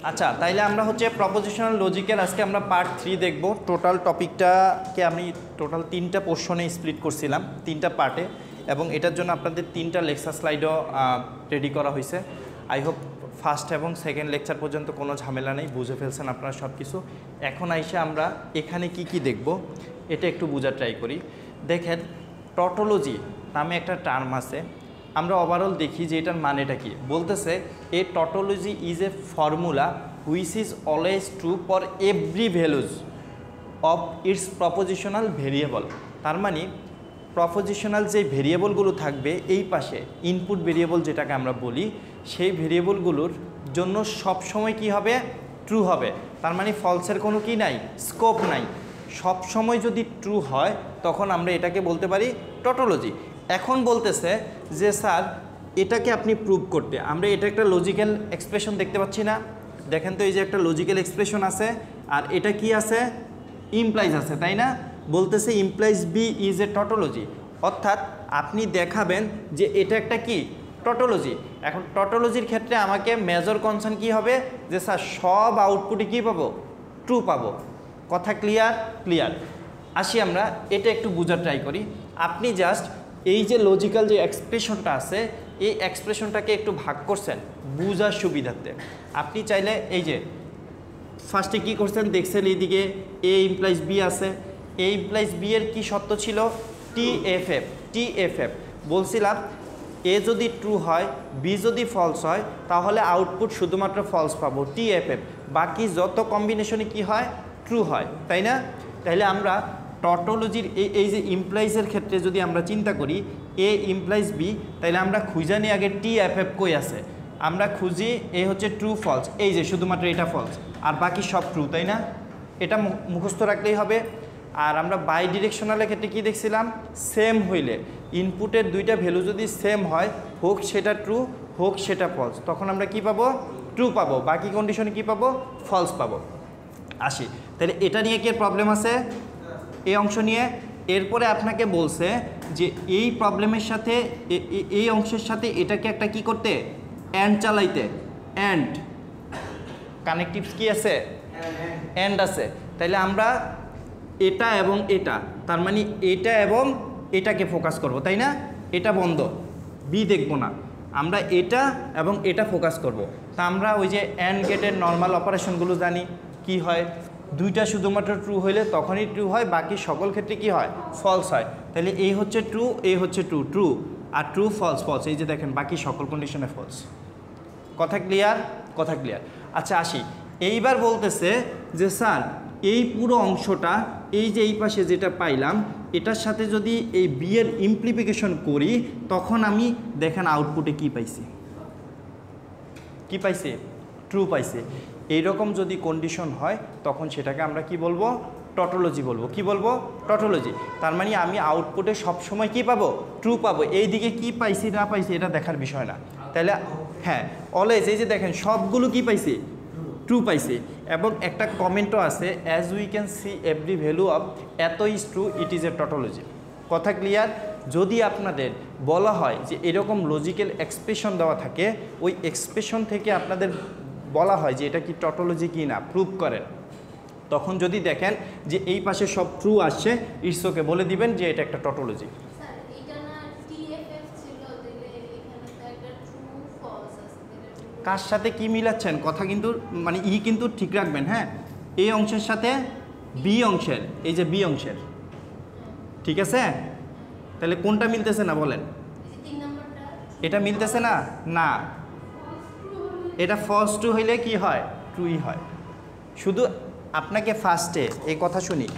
আচ্ছা, তাইলে আমরা হচ্ছে প্রপোজিশনাল লজিকের আজকে আমরা পার্ট 3 দেখব। টোটাল টপিকটাকে আমি টোটাল 3টা পোর্শনে স্প্লিট করছিলাম, 3টা পার্টে, এবং এটার জন্য আপনাদের 3টা লেকচার স্লাইডও রেডি করা হয়েছে। আই হোপ ফার্স্ট এবং সেকেন্ড লেকচার পর্যন্ত কোনো ঝামেলা নেই, বুঝে ফেলছেন আপনারা সব কিছু। এখন আইসে আমরা এখানে কি দেখব এটা একটু বোঝার ট্রাই করি। দেখেন, টটোলজি নামে একটা টার্ম আছে, আমরা ওভারঅল দেখি যে এটার মানেটা কি। বলতেছে a tautology is a formula which is always true for every values of its propositional variable. তার মানে প্রপোজিশনাল যে ভেরিয়েবলগুলো থাকবে এই পাশে, ইনপুট ভেরিয়েবল যেটাকে আমরা বলি, সেই ভেরিয়েবলগুলোর জন্য সবসময় কি হবে? ট্রু হবে। তার মানে ফলসের কোনো কি নাই, স্কোপ নাই। সব সময় যদি ট্রু হয় তখন আমরা এটাকে বলতে পারি টটোলজি। এখন বলতেছে যে স্যার এটাকে আপনি প্রুভ করতে, আমরা এটা একটা লজিক্যাল এক্সপ্রেশন দেখতে পাচ্ছি না? দেখেন তো, এই যে একটা লজিক্যাল এক্সপ্রেশন আছে, আর এটা কি আছে? ইমপ্লাইজ আছে, তাই না? বলতেছে implies B is a tautology, অর্থাৎ আপনি দেখাবেন যে এটা একটা কি টটোলজি। এখন টটোলজির ক্ষেত্রে আমাকে মেজর কনসার্ন কি হবে? যে স্যার সব আউটপুটে কি পাবো? ট্রু পাবো। কথা ক্লিয়ার? ক্লিয়ার। আসি আমরা এটা একটু বোঝার ট্রাই করি। আপনি জাস্ট এই যে লজিক্যাল যে এক্সপ্রেশনটা আছে, এই এক্সপ্রেশনটাকে একটু ভাগ করছেন বুঝার সুবিধার্থে। আপনি চাইলে এই যে ফার্স্টে কী করছেন দেখছেন, এইদিকে এ ইমপ্লাইজ বি আছে, এ ইমপ্লাইজ বি এর কী সত্য ছিল? টিএফএফ বলছিলাম এ যদি ট্রু হয়, বি যদি ফলস হয়, তাহলে আউটপুট শুধুমাত্র ফলস পাবো, টিএফএফ। বাকি যত কম্বিনেশনে কি হয়? ট্রু হয়, তাই না? তাহলে আমরা টটোলজির এই যে ইমপ্লাইজের ক্ষেত্রে যদি আমরা চিন্তা করি এ ইমপ্লাইজ বি, তাহলে আমরা খুঁজে নিই আগে টিএফএফ কই আছে। আমরা খুঁজি এ হচ্ছে ট্রু ফলস, এই যে শুধুমাত্র এটা ফলস, আর বাকি সব ট্রু, তাই না? এটা মুখস্থ রাখলেই হবে। আর আমরা বাই ডিরেকশনালের ক্ষেত্রে কি দেখছিলাম? সেম হইলে ইনপুটের দুইটা ভ্যালু যদি সেম হয়, হোক সেটা ট্রু হোক সেটা ফলস, তখন আমরা কি পাবো? ট্রু পাবো। বাকি কন্ডিশনে কি পাবো? ফলস পাবো। আসি, তাহলে এটা নিয়ে কি প্রবলেম আছে? এই অংশ নিয়ে। এরপরে আপনাকে বলছে যে এই প্রবলেমের সাথে এই অংশের সাথে এটাকে একটা কি করতে? অ্যান্ড চালাইতে। অ্যান্ড কানেকটিভস কি আছে? অ্যান্ড আছে। তাইলে আমরা এটা এবং এটা, তার মানে এটা এবং এটাকে ফোকাস করব, তাই না? এটা বন্ধ, বি দেখব না, আমরা এটা এবং এটা ফোকাস করব। তা আমরা ওই যে অ্যান্ড গেটের নর্মাল অপারেশনগুলো জানি, কি হয়? দুইটা শুধুমাত্র ট্রু হইলে তখনই ট্রু হয়, বাকি সকল ক্ষেত্রে কি হয়? ফলস হয়। তাহলে এই হচ্ছে ট্রু, এই হচ্ছে ট্রু, ট্রু আর ট্রু, ফলস ফলস, এই যে দেখেন বাকি সকল কন্ডিশনে ফলস। কথা ক্লিয়ার? কথা ক্লিয়ার। আচ্ছা আসি, এইবার বলতেছে যে স্যার এই পুরো অংশটা, এই যে এই পাশে যেটা পাইলাম, এটার সাথে যদি এই বি এর ইমপ্লিফিকেশন করি, তখন আমি দেখেন আউটপুটে কি পাইছি? কি পাইছে? ট্রু পাইছে। এইরকম যদি কন্ডিশন হয় তখন সেটাকে আমরা কি বলবো? টটোলজি বলবো। কি বলবো? টটোলজি। তার মানে আমি আউটপুটে সবসময় কি পাবো? ট্রু পাবো। এই দিকে কি পাইছি না পাইছি এটা দেখার বিষয় না, তাহলে হ্যাঁ অলওয়েজ এই যে দেখেন সবগুলো কি পাইছে? ট্রু পাইছে। এবং একটা কমেন্টও আছে, as we can see every value of it is true, it is a tautology. কথা ক্লিয়ার? যদি আপনাদের বলা হয় যে এরকম লজিক্যাল এক্সপ্রেশন দেওয়া থাকে, ওই এক্সপ্রেশন থেকে আপনাদের বলা হয় যে এটা কি টটোলজি কি না, প্রুভ করেন, তখন যদি দেখেন যে এই পাশে সব ট্রু আসছে, ইটস ওকে বলে দিবেন যে এটা একটা টটোলজি। কার সাথে কি মিলাচ্ছেন কথা কিন্তু মানে কিন্তু ঠিক রাখবেন। হ্যাঁ, এই অংশের সাথে বি অংশের, এই যে বি অংশের, ঠিক আছে? তাহলে কোনটা মিলতেছে না বলেন? এটা মিলতেছে না? না, এটা ফলস ট্রু হইলে কি হয়? ট্রুই হয়। শুধু আপনাকে ফার্স্টে এই কথা শুনি,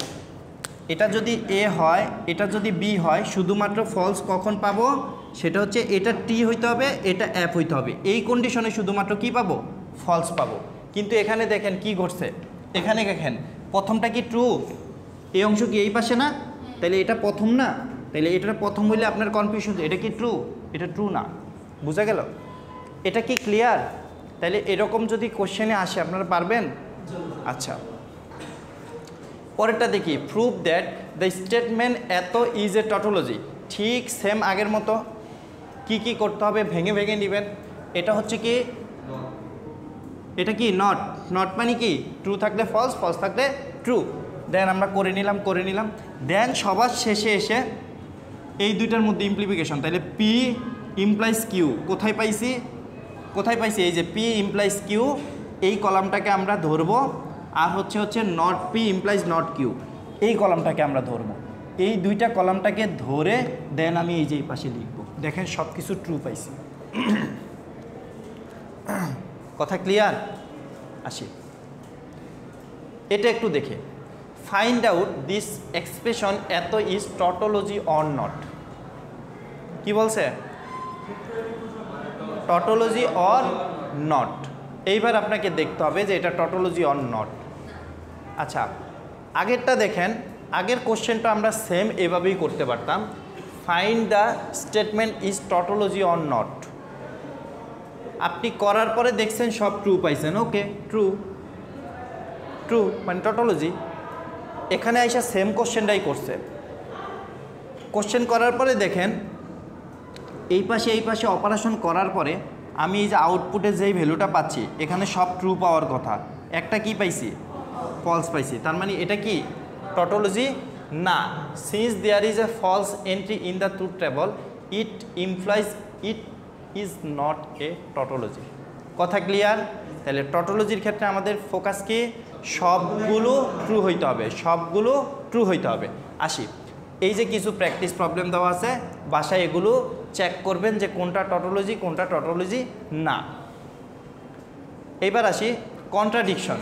এটা যদি এ হয়, এটা যদি বি হয়, শুধুমাত্র ফলস কখন পাবো? সেটা হচ্ছে এটা টি হইতে হবে, এটা অ্যাপ হইতে হবে। এই কন্ডিশনে শুধুমাত্র কি পাবো? ফলস পাবো। কিন্তু এখানে দেখেন কি ঘটছে, এখানে দেখেন প্রথমটা কি ট্রু, এই অংশ কি এই পাশে না? তাহলে এটা প্রথম না? তাহলে এটা প্রথম হইলে আপনার কনফিউশন, এটা কি ট্রু? এটা ট্রু না। বুঝা গেল? এটা কি ক্লিয়ার? তাহলে এরকম যদি কোশ্চেনে আসে আপনারা পারবেন? আচ্ছা, পরেরটা দেখি, প্রুভ দ্যাট দ্য স্টেটমেন্ট এত ইজ এ টটোলজি। ঠিক সেম আগের মতো কি কি করতে হবে ভেঙে ভেঙে নেবেন। এটা হচ্ছে কি এটা কি নট, নট মানে কি ট্রু থাকলে ফলস, ফলস থাকলে ট্রু। দেন আমরা করে নিলাম। দেন সবার শেষে এসে এই দুইটার মধ্যে ইমপ্লিফিকেশন, তাহলে পি ইমপ্লাইজ কিউ কোথায় পাইছি, এই যে পি ইমপ্লাইজ কিউ, এই কলামটাকে আমরা ধরবো, আর হচ্ছে not P implies not Q, এই কলামটাকে আমরা ধরবো। এই দুইটা কলামটাকে ধরে দেন আমি এই যে এই পাশে লিখবো। দেখেন সব কিছু ট্রু পাইছি। কথা ক্লিয়ার? আসি এটা একটু দেখে, ফাইন্ড আউট দিস এক্সপ্রেশন এত ইজ টটোলজি অর নট। কি বলছে? Tautology or not. এইবার আপনাকে দেখতে হবে যে এটা টটোলজি অর নট। আচ্ছা, আগেরটা দেখেন, আগের কোশ্চেনটা আমরা সেম এভাবেই করতে পারতাম, find the statement is tautology or not. আপনি করার পরে দেখছেন সব ট্রু পাইছেন, ওকে ট্রু মানে টটোলজি। এখানে আইসা সেম কোশ্চেনটাই করছে। কোশ্চেন করার পরে দেখেন এই পাশে অপারেশন করার পরে আমি এই যে আউটপুটে যেই ভ্যালুটা পাচ্ছি এখানে সব ট্রু পাওয়ার কথা, একটা কি পাইছি? ফলস পাইছি। তার মানে এটা কি টটোলজি না। Since there is a false entry in the truth table, it implies it is not a tautology. কথা ক্লিয়ার? তাহলে টটোলজির ক্ষেত্রে আমাদের ফোকাস কি? সবগুলো ট্রু হইতে হবে। আসি, এই যে কিছু প্র্যাকটিস প্রবলেম দেওয়া আছে, বাসায় এগুলো চেক করবেন যে কোনটা টটোলজি না। এইবার আসি কন্ট্রাডিকশন।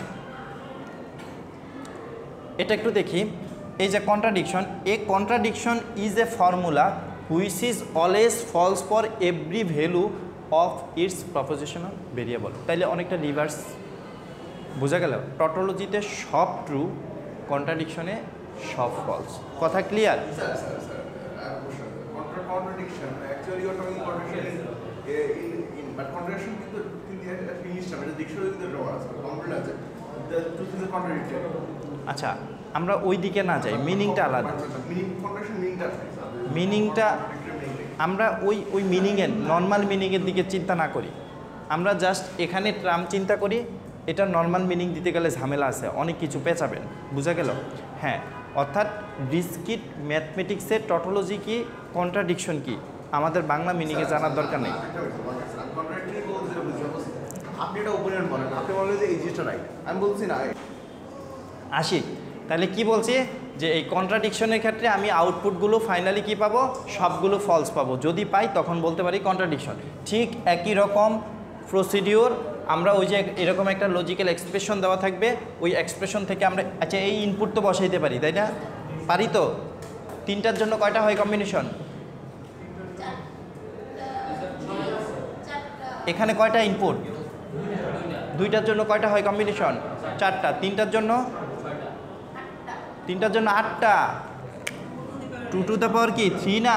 এটা একটু দেখি, এই যে contradiction, a contradiction is a formula which is always false for every value of its propositional variable. তাইলে অনেকটা রিভার্স বোঝা গেল। টটোলজিতে সব ট্রু, কন্ট্রাডিকশনে সব ফলস। কথা ক্লিয়ার? আচ্ছা, আমরা ওই দিকে না যাই, মিনিংটা আলাদা। মিনিংটা আমরা ওই মিনিংয়ের নর্মাল মিনিংয়ের দিকে চিন্তা না করি, আমরা জাস্ট এখানে ট্রাম চিন্তা করি। এটা নর্মাল মিনিং দিতে গেলে ঝামেলা আছে, অনেক কিছু পেঁচাবেন। বোঝা গেল? হ্যাঁ, অর্থাৎ ডিসক্রিট ম্যাথমেটিক্সের টটোলজি কি, কন্ট্রাডিকশন কি, আমাদের বাংলা মিনিংয়ে জানার দরকার নেই। আসি, তাহলে কি বলছি যে এই কন্ট্রাডিকশনের ক্ষেত্রে আমি আউটপুটগুলো ফাইনালি কি পাবো? সবগুলো ফলস পাবো। যদি পাই তখন বলতে পারি কন্ট্রাডিকশন। ঠিক একই রকম প্রসিডিওর আমরা ওই যে এরকম একটা লজিক্যাল এক্সপ্রেশন দেওয়া থাকবে, ওই এক্সপ্রেশন থেকে আমরা আচ্ছা এই ইনপুট তো বসাইতে পারি, তাই না? পারি তো। তিনটার জন্য কয়টা হয় কম্বিনেশন? এখানে কয়টা ইনপুট? দুইটার জন্য কয়টা হয় কম্বিনেশন? চারটা। তিনটার জন্য 8টা। 2 টু দ্য পাওয়ার কি 3 না?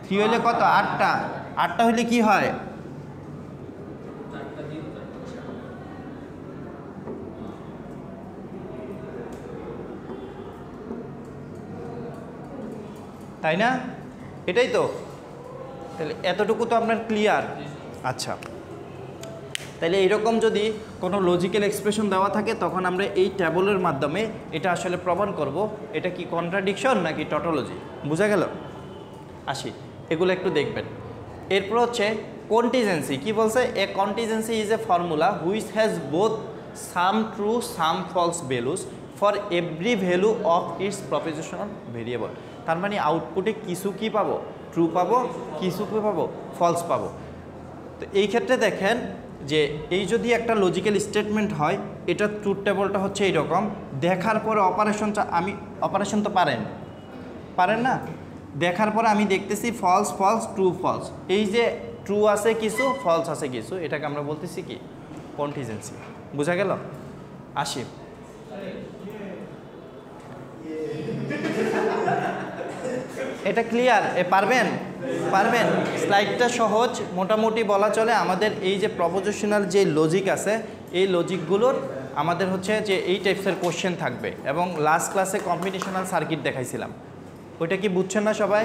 3 হইলে কত? 8টা। 8টা হইলে কি হয়? তাই না? এটাই তো। তাহলে এতটুকু তো আপনার ক্লিয়ার। আচ্ছা, তাহলে এইরকম যদি কোনো লজিক্যাল এক্সপ্রেশন দেওয়া থাকে তখন আমরা এই টেবলের মাধ্যমে এটা আসলে প্রমাণ করব এটা কি কন্ট্রাডিকশন নাকি টটোলজি। বোঝা গেল? আসি, এগুলো একটু দেখবেন। এরপর হচ্ছে কন্টিজেন্সি। কি বলছে? A contingency is a formula which has both some true some false values for every value of its propositional variable. তার মানে আউটপুটে কিছু কি পাবো? ট্রু পাবো, কিছু কি পাবো? ফলস পাবো। তো এই ক্ষেত্রে দেখেন যে এই যদি একটা লজিক্যাল স্টেটমেন্ট হয়, এটা ট্রুথ টেবলটা হচ্ছে এইরকম। দেখার পরে অপারেশন তো পারেন না। দেখার পরে আমি দেখতেছি ফলস ফলস ট্রু ফলস। এই যে ট্রু আছে কিছু, ফলস আছে কিছু, এটাকে আমরা বলতেছি কি? কন্টিজেন্সি। বোঝা গেল? আসি, এটা ক্লিয়ার? পারবেন? স্লাইডটা সহজ, মোটামুটি বলা চলে। আমাদের এই যে প্রপোজিশনাল যে লজিক আছে, এই লজিকগুলোর আমাদের হচ্ছে যে এই টাইপসের কোশ্চেন থাকবে। এবং লাস্ট ক্লাসে কম্বিনেশনাল সার্কিট দেখাইছিলাম, ওইটা কি বুঝছেন না সবাই?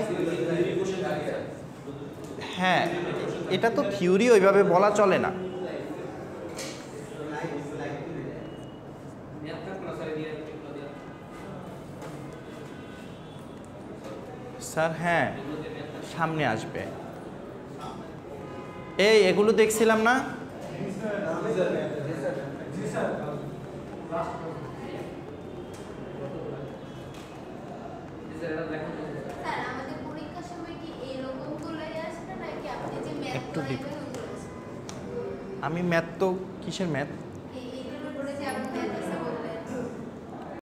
হ্যাঁ, এটা তো থিওরি, ওইভাবে বলা চলে না। স্যার হ্যাঁ সামনে আসবে। এই এগুলো দেখছিলাম না? স্যার আমাদের পরীক্ষার সময় কি এরকম গুলোই আসবে নাকি আপনি যে ম্যাথ একটু করাইবেন দেখ- ওগুলো আসবে? আমি ম্যাথ তো কিসের ম্যাথ?